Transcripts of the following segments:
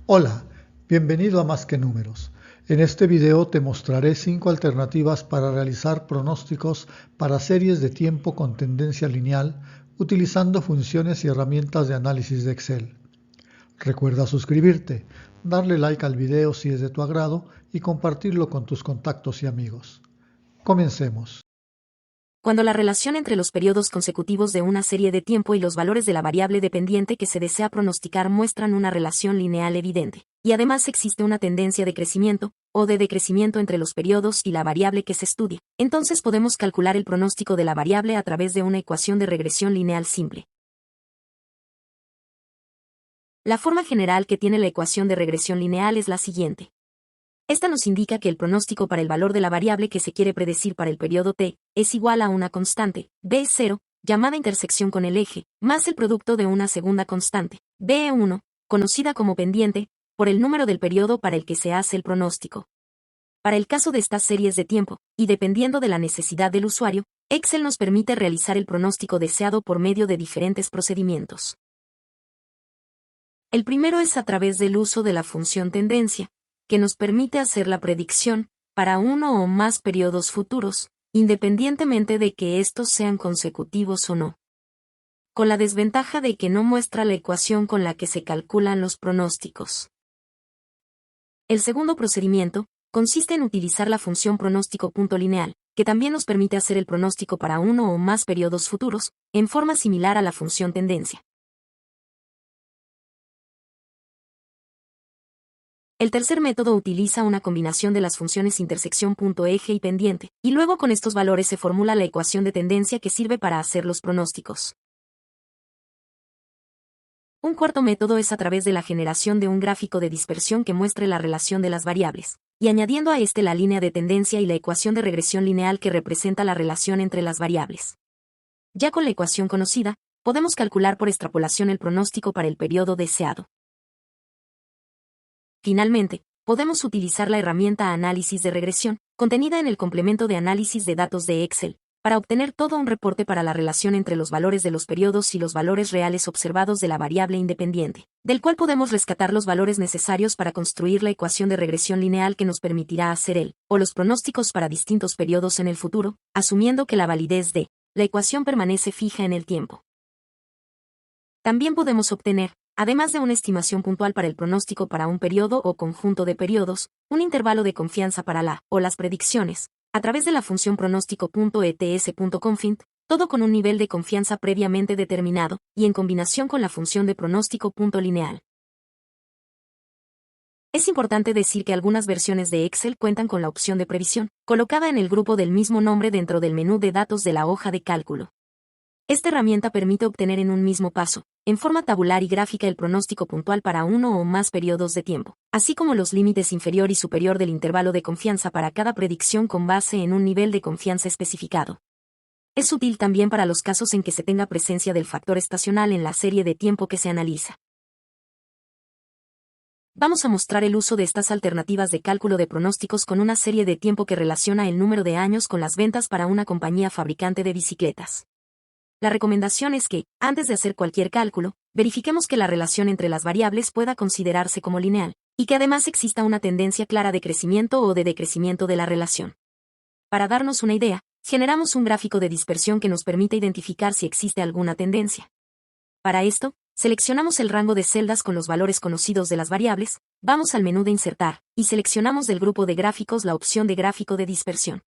Hola, bienvenido a Más que Números. En este video te mostraré 5 alternativas para realizar pronósticos para series de tiempo con tendencia lineal utilizando funciones y herramientas de análisis de Excel. Recuerda suscribirte, darle like al video si es de tu agrado y compartirlo con tus contactos y amigos. Comencemos. Cuando la relación entre los periodos consecutivos de una serie de tiempo y los valores de la variable dependiente que se desea pronosticar muestran una relación lineal evidente, y además existe una tendencia de crecimiento, o de decrecimiento entre los periodos y la variable que se estudia, entonces podemos calcular el pronóstico de la variable a través de una ecuación de regresión lineal simple. La forma general que tiene la ecuación de regresión lineal es la siguiente. Esta nos indica que el pronóstico para el valor de la variable que se quiere predecir para el periodo t es igual a una constante, b0, llamada intersección con el eje, más el producto de una segunda constante, b1, conocida como pendiente, por el número del periodo para el que se hace el pronóstico. Para el caso de estas series de tiempo, y dependiendo de la necesidad del usuario, Excel nos permite realizar el pronóstico deseado por medio de diferentes procedimientos. El primero es a través del uso de la función tendencia, que nos permite hacer la predicción para uno o más periodos futuros, independientemente de que estos sean consecutivos o no. Con la desventaja de que no muestra la ecuación con la que se calculan los pronósticos. El segundo procedimiento consiste en utilizar la función pronóstico.lineal, que también nos permite hacer el pronóstico para uno o más periodos futuros, en forma similar a la función tendencia. El tercer método utiliza una combinación de las funciones intersección punto eje y pendiente, y luego con estos valores se formula la ecuación de tendencia que sirve para hacer los pronósticos. Un cuarto método es a través de la generación de un gráfico de dispersión que muestre la relación de las variables, y añadiendo a este la línea de tendencia y la ecuación de regresión lineal que representa la relación entre las variables. Ya con la ecuación conocida, podemos calcular por extrapolación el pronóstico para el periodo deseado. Finalmente, podemos utilizar la herramienta Análisis de regresión, contenida en el complemento de análisis de datos de Excel, para obtener todo un reporte para la relación entre los valores de los periodos y los valores reales observados de la variable independiente, del cual podemos rescatar los valores necesarios para construir la ecuación de regresión lineal que nos permitirá hacer o los pronósticos para distintos periodos en el futuro, asumiendo que la validez de la ecuación permanece fija en el tiempo. También podemos obtener, además de una estimación puntual para el pronóstico para un periodo o conjunto de periodos, un intervalo de confianza para las predicciones, a través de la función pronóstico.ets.confint, todo con un nivel de confianza previamente determinado, y en combinación con la función de pronóstico.lineal. Es importante decir que algunas versiones de Excel cuentan con la opción de previsión, colocada en el grupo del mismo nombre dentro del menú de datos de la hoja de cálculo. Esta herramienta permite obtener en un mismo paso, en forma tabular y gráfica, el pronóstico puntual para uno o más periodos de tiempo, así como los límites inferior y superior del intervalo de confianza para cada predicción con base en un nivel de confianza especificado. Es útil también para los casos en que se tenga presencia del factor estacional en la serie de tiempo que se analiza. Vamos a mostrar el uso de estas alternativas de cálculo de pronósticos con una serie de tiempo que relaciona el número de años con las ventas para una compañía fabricante de bicicletas. La recomendación es que, antes de hacer cualquier cálculo, verifiquemos que la relación entre las variables pueda considerarse como lineal, y que además exista una tendencia clara de crecimiento o de decrecimiento de la relación. Para darnos una idea, generamos un gráfico de dispersión que nos permite identificar si existe alguna tendencia. Para esto, seleccionamos el rango de celdas con los valores conocidos de las variables, vamos al menú de Insertar, y seleccionamos del grupo de gráficos la opción de gráfico de dispersión.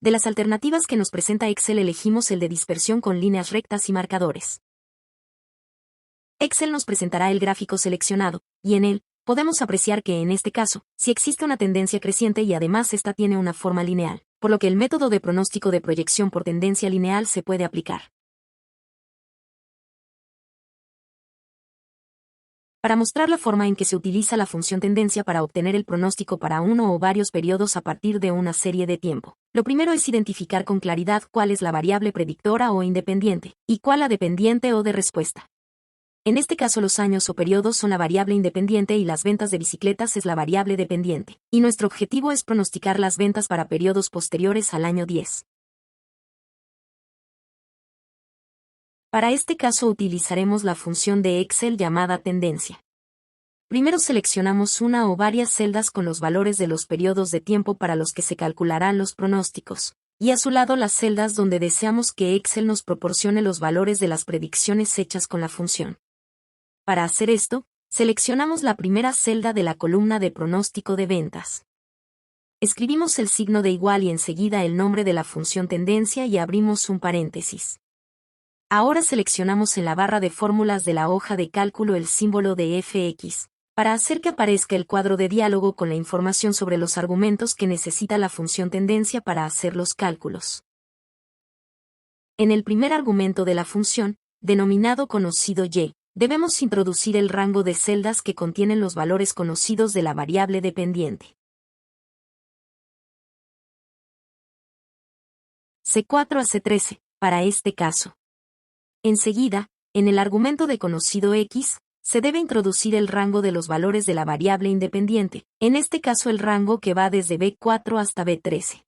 De las alternativas que nos presenta Excel elegimos el de dispersión con líneas rectas y marcadores. Excel nos presentará el gráfico seleccionado, y en él, podemos apreciar que en este caso, sí existe una tendencia creciente y además esta tiene una forma lineal, por lo que el método de pronóstico de proyección por tendencia lineal se puede aplicar. Para mostrar la forma en que se utiliza la función tendencia para obtener el pronóstico para uno o varios periodos a partir de una serie de tiempo, lo primero es identificar con claridad cuál es la variable predictora o independiente, y cuál la dependiente o de respuesta. En este caso los años o periodos son la variable independiente y las ventas de bicicletas es la variable dependiente, y nuestro objetivo es pronosticar las ventas para periodos posteriores al año 10. Para este caso utilizaremos la función de Excel llamada tendencia. Primero seleccionamos una o varias celdas con los valores de los periodos de tiempo para los que se calcularán los pronósticos, y a su lado las celdas donde deseamos que Excel nos proporcione los valores de las predicciones hechas con la función. Para hacer esto, seleccionamos la primera celda de la columna de pronóstico de ventas. Escribimos el signo de igual y enseguida el nombre de la función tendencia y abrimos un paréntesis. Ahora seleccionamos en la barra de fórmulas de la hoja de cálculo el símbolo de FX, para hacer que aparezca el cuadro de diálogo con la información sobre los argumentos que necesita la función tendencia para hacer los cálculos. En el primer argumento de la función, denominado conocido Y, debemos introducir el rango de celdas que contienen los valores conocidos de la variable dependiente. C4 a C13, para este caso. Enseguida, en el argumento de conocido X, se debe introducir el rango de los valores de la variable independiente, en este caso el rango que va desde B4 hasta B13.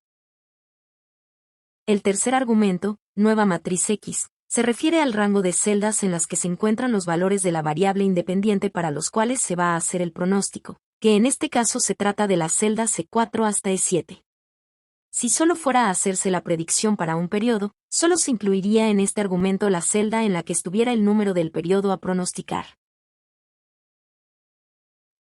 El tercer argumento, nueva matriz X, se refiere al rango de celdas en las que se encuentran los valores de la variable independiente para los cuales se va a hacer el pronóstico, que en este caso se trata de las celdas C4 hasta E7. Si solo fuera a hacerse la predicción para un periodo, solo se incluiría en este argumento la celda en la que estuviera el número del periodo a pronosticar.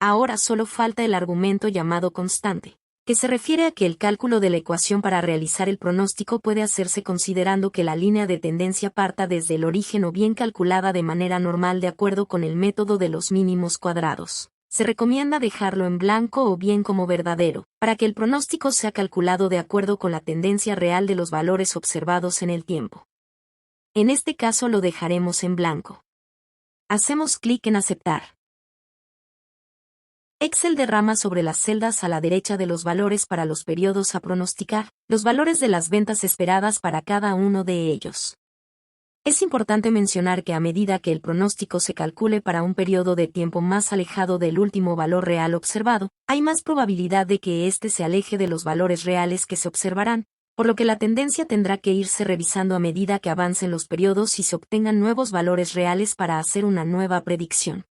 Ahora solo falta el argumento llamado constante, que se refiere a que el cálculo de la ecuación para realizar el pronóstico puede hacerse considerando que la línea de tendencia parta desde el origen o bien calculada de manera normal de acuerdo con el método de los mínimos cuadrados. Se recomienda dejarlo en blanco o bien como verdadero, para que el pronóstico sea calculado de acuerdo con la tendencia real de los valores observados en el tiempo. En este caso lo dejaremos en blanco. Hacemos clic en Aceptar. Excel derrama sobre las celdas a la derecha de los valores para los periodos a pronosticar, los valores de las ventas esperadas para cada uno de ellos. Es importante mencionar que a medida que el pronóstico se calcule para un periodo de tiempo más alejado del último valor real observado, hay más probabilidad de que éste se aleje de los valores reales que se observarán, por lo que la tendencia tendrá que irse revisando a medida que avancen los periodos y se obtengan nuevos valores reales para hacer una nueva predicción.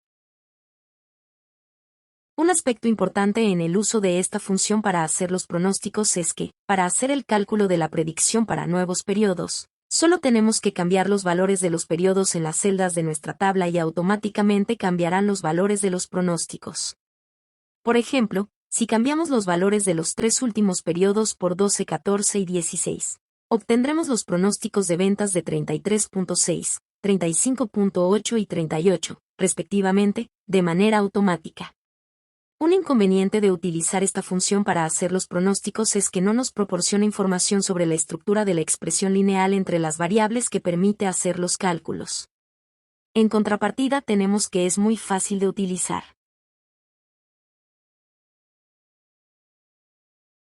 Un aspecto importante en el uso de esta función para hacer los pronósticos es que, para hacer el cálculo de la predicción para nuevos periodos, solo tenemos que cambiar los valores de los periodos en las celdas de nuestra tabla y automáticamente cambiarán los valores de los pronósticos. Por ejemplo, si cambiamos los valores de los tres últimos periodos por 12, 14 y 16, obtendremos los pronósticos de ventas de 33.6, 35.8 y 38, respectivamente, de manera automática. Un inconveniente de utilizar esta función para hacer los pronósticos es que no nos proporciona información sobre la estructura de la expresión lineal entre las variables que permite hacer los cálculos. En contrapartida tenemos que es muy fácil de utilizar.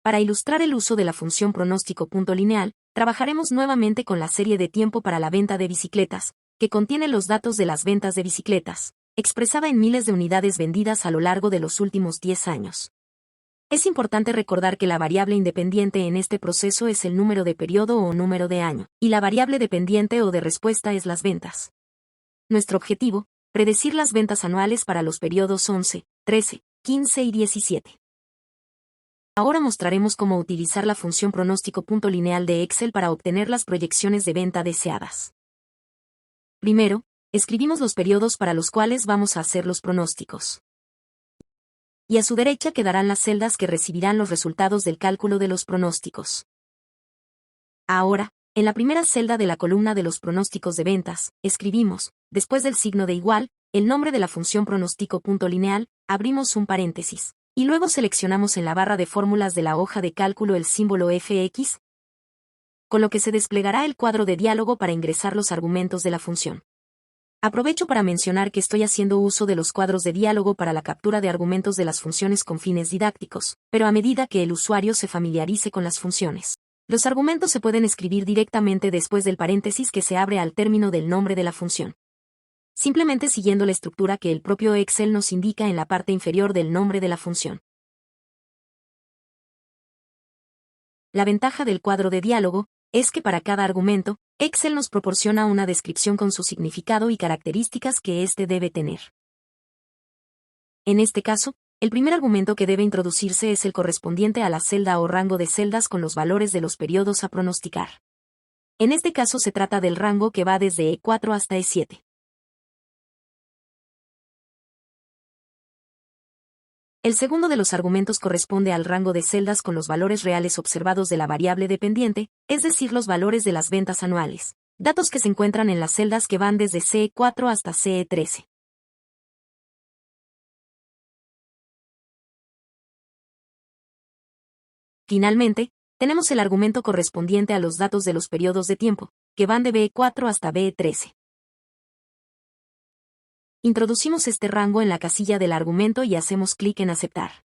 Para ilustrar el uso de la función pronóstico.lineal, trabajaremos nuevamente con la serie de tiempo para la venta de bicicletas, que contiene los datos de las ventas de bicicletas, expresada en miles de unidades vendidas a lo largo de los últimos 10 años. Es importante recordar que la variable independiente en este proceso es el número de periodo o número de año, y la variable dependiente o de respuesta es las ventas. Nuestro objetivo, predecir las ventas anuales para los periodos 11, 13, 15 y 17. Ahora mostraremos cómo utilizar la función pronóstico.lineal de Excel para obtener las proyecciones de venta deseadas. Primero, escribimos los periodos para los cuales vamos a hacer los pronósticos. Y a su derecha quedarán las celdas que recibirán los resultados del cálculo de los pronósticos. Ahora, en la primera celda de la columna de los pronósticos de ventas, escribimos, después del signo de igual, el nombre de la función pronóstico.lineal, abrimos un paréntesis, y luego seleccionamos en la barra de fórmulas de la hoja de cálculo el símbolo FX, con lo que se desplegará el cuadro de diálogo para ingresar los argumentos de la función. Aprovecho para mencionar que estoy haciendo uso de los cuadros de diálogo para la captura de argumentos de las funciones con fines didácticos, pero a medida que el usuario se familiarice con las funciones, los argumentos se pueden escribir directamente después del paréntesis que se abre al término del nombre de la función. Simplemente siguiendo la estructura que el propio Excel nos indica en la parte inferior del nombre de la función. La ventaja del cuadro de diálogo es que para cada argumento, Excel nos proporciona una descripción con su significado y características que éste debe tener. En este caso, el primer argumento que debe introducirse es el correspondiente a la celda o rango de celdas con los valores de los periodos a pronosticar. En este caso se trata del rango que va desde E4 hasta E7. El segundo de los argumentos corresponde al rango de celdas con los valores reales observados de la variable dependiente, es decir, los valores de las ventas anuales, datos que se encuentran en las celdas que van desde CE4 hasta CE13. Finalmente, tenemos el argumento correspondiente a los datos de los periodos de tiempo, que van de BE4 hasta BE13. Introducimos este rango en la casilla del argumento y hacemos clic en Aceptar.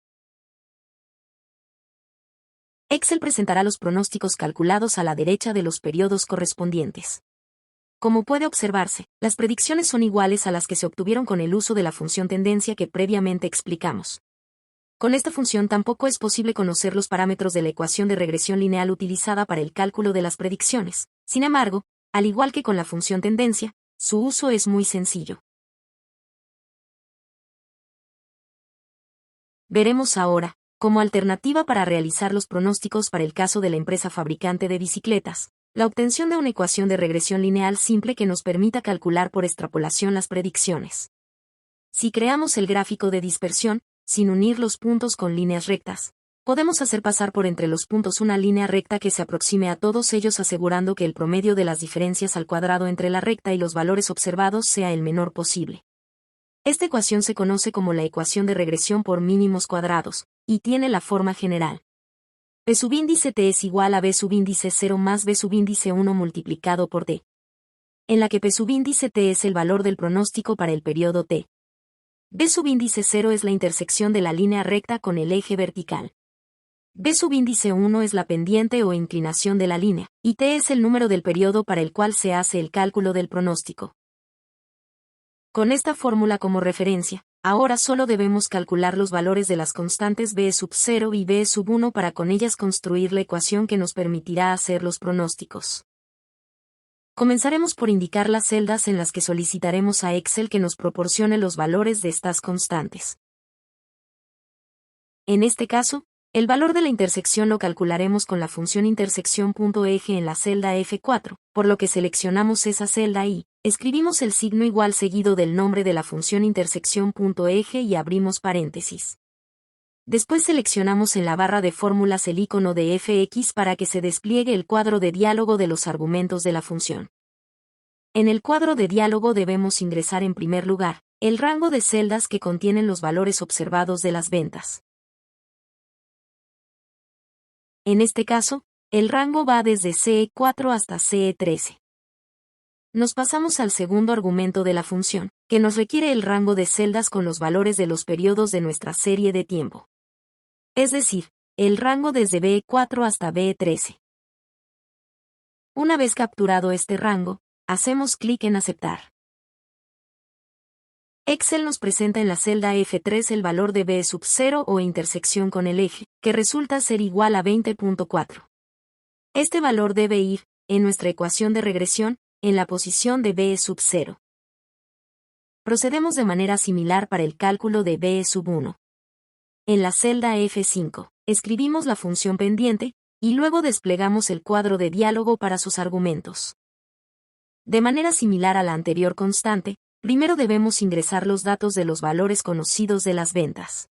Excel presentará los pronósticos calculados a la derecha de los periodos correspondientes. Como puede observarse, las predicciones son iguales a las que se obtuvieron con el uso de la función tendencia que previamente explicamos. Con esta función tampoco es posible conocer los parámetros de la ecuación de regresión lineal utilizada para el cálculo de las predicciones. Sin embargo, al igual que con la función tendencia, su uso es muy sencillo. Veremos ahora, como alternativa para realizar los pronósticos para el caso de la empresa fabricante de bicicletas, la obtención de una ecuación de regresión lineal simple que nos permita calcular por extrapolación las predicciones. Si creamos el gráfico de dispersión, sin unir los puntos con líneas rectas, podemos hacer pasar por entre los puntos una línea recta que se aproxime a todos ellos asegurando que el promedio de las diferencias al cuadrado entre la recta y los valores observados sea el menor posible. Esta ecuación se conoce como la ecuación de regresión por mínimos cuadrados, y tiene la forma general. P subíndice t es igual a B subíndice 0 más B subíndice 1 multiplicado por t. En la que P subíndice t es el valor del pronóstico para el periodo t. B subíndice 0 es la intersección de la línea recta con el eje vertical. B subíndice 1 es la pendiente o inclinación de la línea, y t es el número del periodo para el cual se hace el cálculo del pronóstico. Con esta fórmula como referencia, ahora solo debemos calcular los valores de las constantes B sub 0 y B sub 1 para con ellas construir la ecuación que nos permitirá hacer los pronósticos. Comenzaremos por indicar las celdas en las que solicitaremos a Excel que nos proporcione los valores de estas constantes. En este caso, el valor de la intersección lo calcularemos con la función intersección.eje en la celda F4, por lo que seleccionamos esa celda y escribimos el signo igual seguido del nombre de la función intersección.eje y abrimos paréntesis. Después seleccionamos en la barra de fórmulas el icono de fx para que se despliegue el cuadro de diálogo de los argumentos de la función. En el cuadro de diálogo debemos ingresar en primer lugar el rango de celdas que contienen los valores observados de las ventas. En este caso, el rango va desde CE4 hasta CE13. Nos pasamos al segundo argumento de la función, que nos requiere el rango de celdas con los valores de los periodos de nuestra serie de tiempo. Es decir, el rango desde BE4 hasta BE13. Una vez capturado este rango, hacemos clic en Aceptar. Excel nos presenta en la celda F3 el valor de B sub 0 o intersección con el eje, que resulta ser igual a 20.4. Este valor debe ir, en nuestra ecuación de regresión, en la posición de B sub 0. Procedemos de manera similar para el cálculo de B sub 1. En la celda F5, escribimos la función pendiente, y luego desplegamos el cuadro de diálogo para sus argumentos. De manera similar a la anterior constante, primero debemos ingresar los datos de los valores conocidos de las ventas.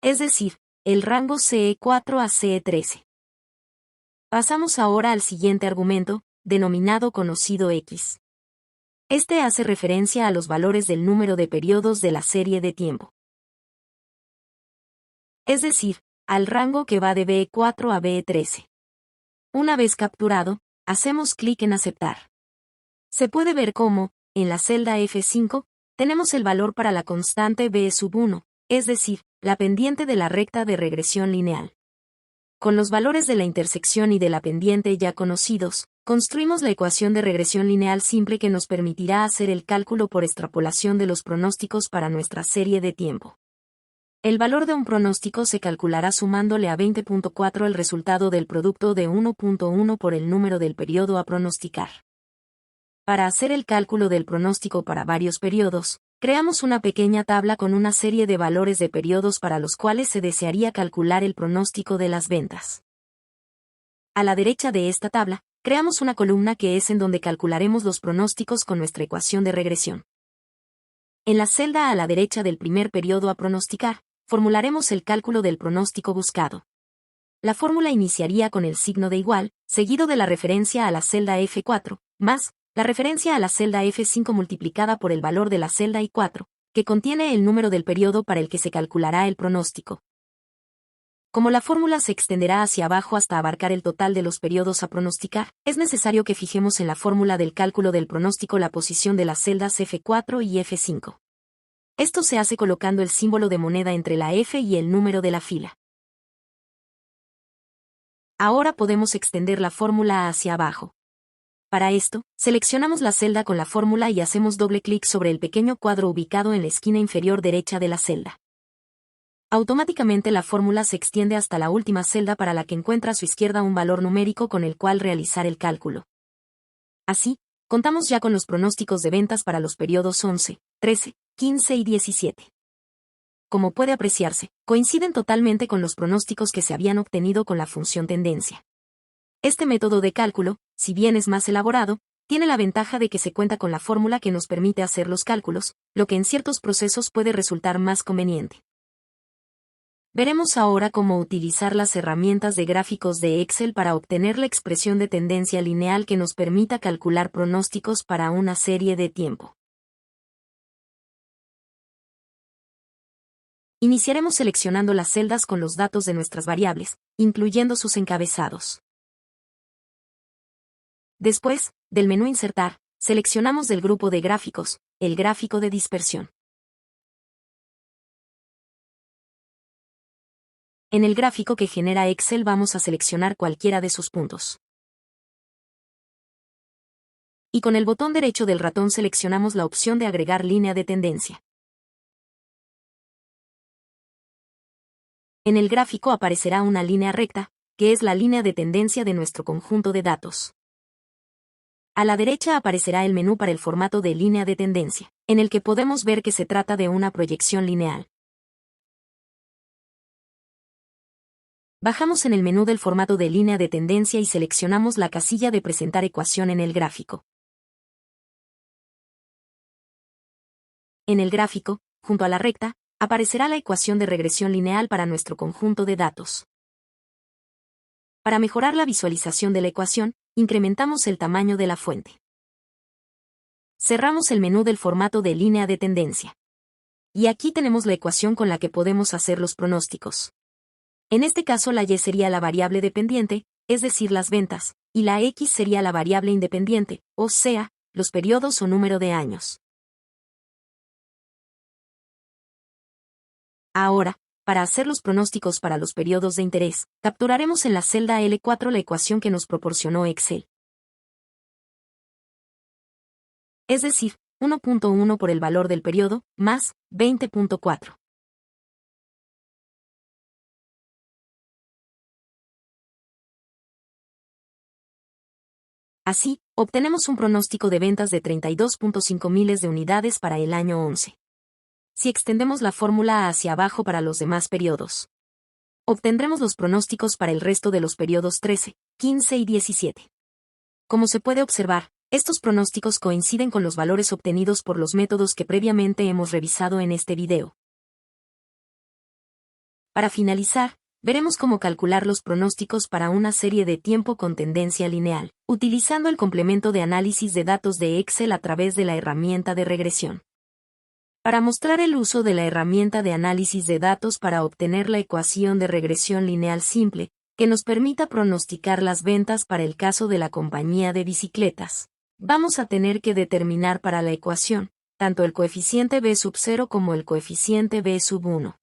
Es decir, el rango CE4 a CE13. Pasamos ahora al siguiente argumento, denominado conocido X. Este hace referencia a los valores del número de periodos de la serie de tiempo. Es decir, al rango que va de BE4 a BE13. Una vez capturado, hacemos clic en Aceptar. Se puede ver cómo, en la celda F5, tenemos el valor para la constante B sub 1, es decir, la pendiente de la recta de regresión lineal. Con los valores de la intersección y de la pendiente ya conocidos, construimos la ecuación de regresión lineal simple que nos permitirá hacer el cálculo por extrapolación de los pronósticos para nuestra serie de tiempo. El valor de un pronóstico se calculará sumándole a 20.4 el resultado del producto de 1.1 por el número del periodo a pronosticar. Para hacer el cálculo del pronóstico para varios periodos, creamos una pequeña tabla con una serie de valores de periodos para los cuales se desearía calcular el pronóstico de las ventas. A la derecha de esta tabla, creamos una columna que es en donde calcularemos los pronósticos con nuestra ecuación de regresión. En la celda a la derecha del primer periodo a pronosticar, formularemos el cálculo del pronóstico buscado. La fórmula iniciaría con el signo de igual, seguido de la referencia a la celda F4, más la referencia a la celda F5 multiplicada por el valor de la celda I4, que contiene el número del periodo para el que se calculará el pronóstico. Como la fórmula se extenderá hacia abajo hasta abarcar el total de los periodos a pronosticar, es necesario que fijemos en la fórmula del cálculo del pronóstico la posición de las celdas F4 y F5. Esto se hace colocando el símbolo de moneda entre la F y el número de la fila. Ahora podemos extender la fórmula hacia abajo. Para esto, seleccionamos la celda con la fórmula y hacemos doble clic sobre el pequeño cuadro ubicado en la esquina inferior derecha de la celda. Automáticamente la fórmula se extiende hasta la última celda para la que encuentra a su izquierda un valor numérico con el cual realizar el cálculo. Así, contamos ya con los pronósticos de ventas para los periodos 11, 13, 15 y 17. Como puede apreciarse, coinciden totalmente con los pronósticos que se habían obtenido con la función tendencia. Este método de cálculo, si bien es más elaborado, tiene la ventaja de que se cuenta con la fórmula que nos permite hacer los cálculos, lo que en ciertos procesos puede resultar más conveniente. Veremos ahora cómo utilizar las herramientas de gráficos de Excel para obtener la expresión de tendencia lineal que nos permita calcular pronósticos para una serie de tiempo. Iniciaremos seleccionando las celdas con los datos de nuestras variables, incluyendo sus encabezados. Después, del menú Insertar, seleccionamos del grupo de gráficos, el gráfico de dispersión. En el gráfico que genera Excel vamos a seleccionar cualquiera de sus puntos. Y con el botón derecho del ratón seleccionamos la opción de agregar línea de tendencia. En el gráfico aparecerá una línea recta, que es la línea de tendencia de nuestro conjunto de datos. A la derecha aparecerá el menú para el formato de línea de tendencia, en el que podemos ver que se trata de una proyección lineal. Bajamos en el menú del formato de línea de tendencia y seleccionamos la casilla de presentar ecuación en el gráfico. En el gráfico, junto a la recta, aparecerá la ecuación de regresión lineal para nuestro conjunto de datos. Para mejorar la visualización de la ecuación, incrementamos el tamaño de la fuente. Cerramos el menú del formato de línea de tendencia. Y aquí tenemos la ecuación con la que podemos hacer los pronósticos. En este caso la Y sería la variable dependiente, es decir, las ventas, y la X sería la variable independiente, o sea, los periodos o número de años. Ahora, para hacer los pronósticos para los periodos de interés, capturaremos en la celda L4 la ecuación que nos proporcionó Excel. Es decir, 1.1 por el valor del periodo, más 20.4. Así, obtenemos un pronóstico de ventas de 32.5 miles de unidades para el año 11. Si extendemos la fórmula hacia abajo para los demás periodos, obtendremos los pronósticos para el resto de los periodos 13, 15 y 17. Como se puede observar, estos pronósticos coinciden con los valores obtenidos por los métodos que previamente hemos revisado en este video. Para finalizar, veremos cómo calcular los pronósticos para una serie de tiempo con tendencia lineal, utilizando el complemento de análisis de datos de Excel a través de la herramienta de regresión. Para mostrar el uso de la herramienta de análisis de datos para obtener la ecuación de regresión lineal simple, que nos permita pronosticar las ventas para el caso de la compañía de bicicletas, vamos a tener que determinar para la ecuación, tanto el coeficiente B sub 0 como el coeficiente B sub 1.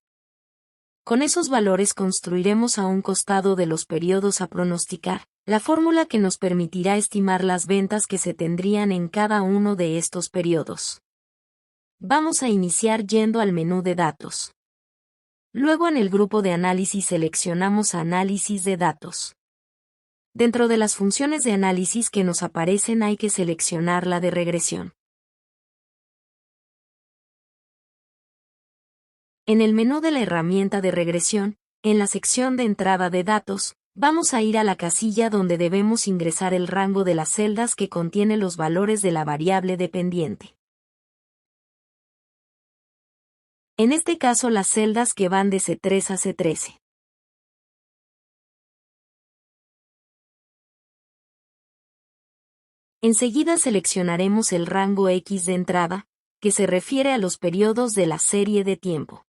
Con esos valores construiremos a un costado de los periodos a pronosticar, la fórmula que nos permitirá estimar las ventas que se tendrían en cada uno de estos periodos. Vamos a iniciar yendo al menú de datos. Luego en el grupo de análisis seleccionamos análisis de datos. Dentro de las funciones de análisis que nos aparecen hay que seleccionar la de regresión. En el menú de la herramienta de regresión, en la sección de entrada de datos, vamos a ir a la casilla donde debemos ingresar el rango de las celdas que contiene los valores de la variable dependiente. En este caso las celdas que van de C3 a C13. Enseguida seleccionaremos el rango X de entrada, que se refiere a los periodos de la serie de tiempo.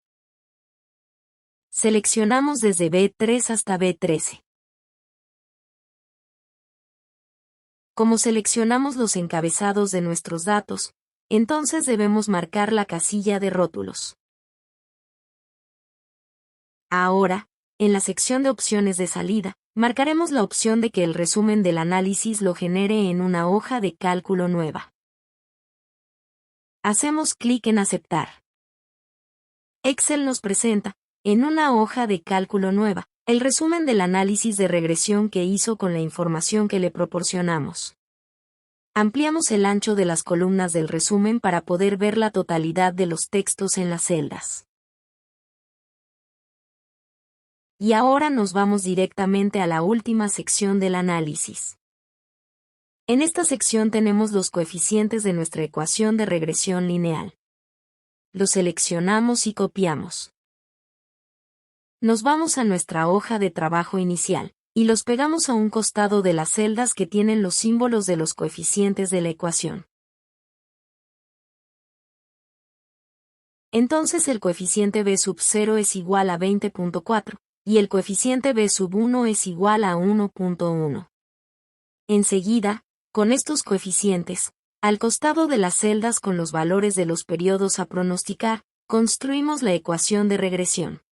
Seleccionamos desde B3 hasta B13. Como seleccionamos los encabezados de nuestros datos, entonces debemos marcar la casilla de rótulos. Ahora, en la sección de opciones de salida, marcaremos la opción de que el resumen del análisis lo genere en una hoja de cálculo nueva. Hacemos clic en Aceptar. Excel nos presenta, en una hoja de cálculo nueva, el resumen del análisis de regresión que hizo con la información que le proporcionamos. Ampliamos el ancho de las columnas del resumen para poder ver la totalidad de los textos en las celdas. Y ahora nos vamos directamente a la última sección del análisis. En esta sección tenemos los coeficientes de nuestra ecuación de regresión lineal. Los seleccionamos y copiamos. Nos vamos a nuestra hoja de trabajo inicial, y los pegamos a un costado de las celdas que tienen los símbolos de los coeficientes de la ecuación. Entonces el coeficiente B sub 0 es igual a 20.4, y el coeficiente B sub 1 es igual a 1.1. Enseguida, con estos coeficientes, al costado de las celdas con los valores de los periodos a pronosticar, construimos la ecuación de regresión.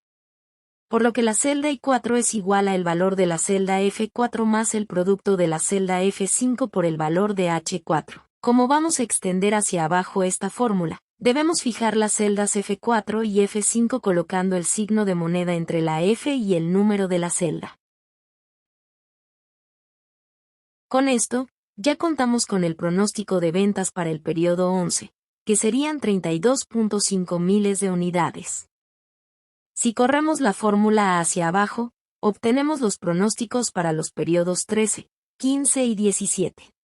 Por lo que la celda I4 es igual a el valor de la celda F4 más el producto de la celda F5 por el valor de H4. Como vamos a extender hacia abajo esta fórmula, debemos fijar las celdas F4 y F5 colocando el signo de moneda entre la F y el número de la celda. Con esto, ya contamos con el pronóstico de ventas para el periodo 11, que serían 32.5 miles de unidades. Si corremos la fórmula hacia abajo, obtenemos los pronósticos para los periodos 13, 15 y 17.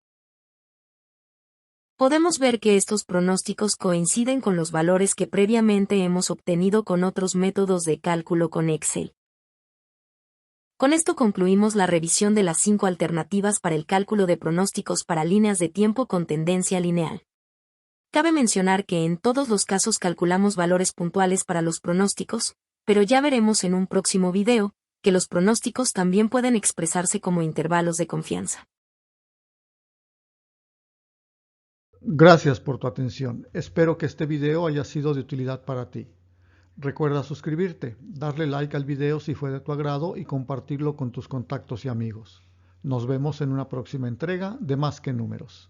Podemos ver que estos pronósticos coinciden con los valores que previamente hemos obtenido con otros métodos de cálculo con Excel. Con esto concluimos la revisión de las 5 alternativas para el cálculo de pronósticos para líneas de tiempo con tendencia lineal. Cabe mencionar que en todos los casos calculamos valores puntuales para los pronósticos, pero ya veremos en un próximo video, que los pronósticos también pueden expresarse como intervalos de confianza. Gracias por tu atención. Espero que este video haya sido de utilidad para ti. Recuerda suscribirte, darle like al video si fue de tu agrado y compartirlo con tus contactos y amigos. Nos vemos en una próxima entrega de Más que Números.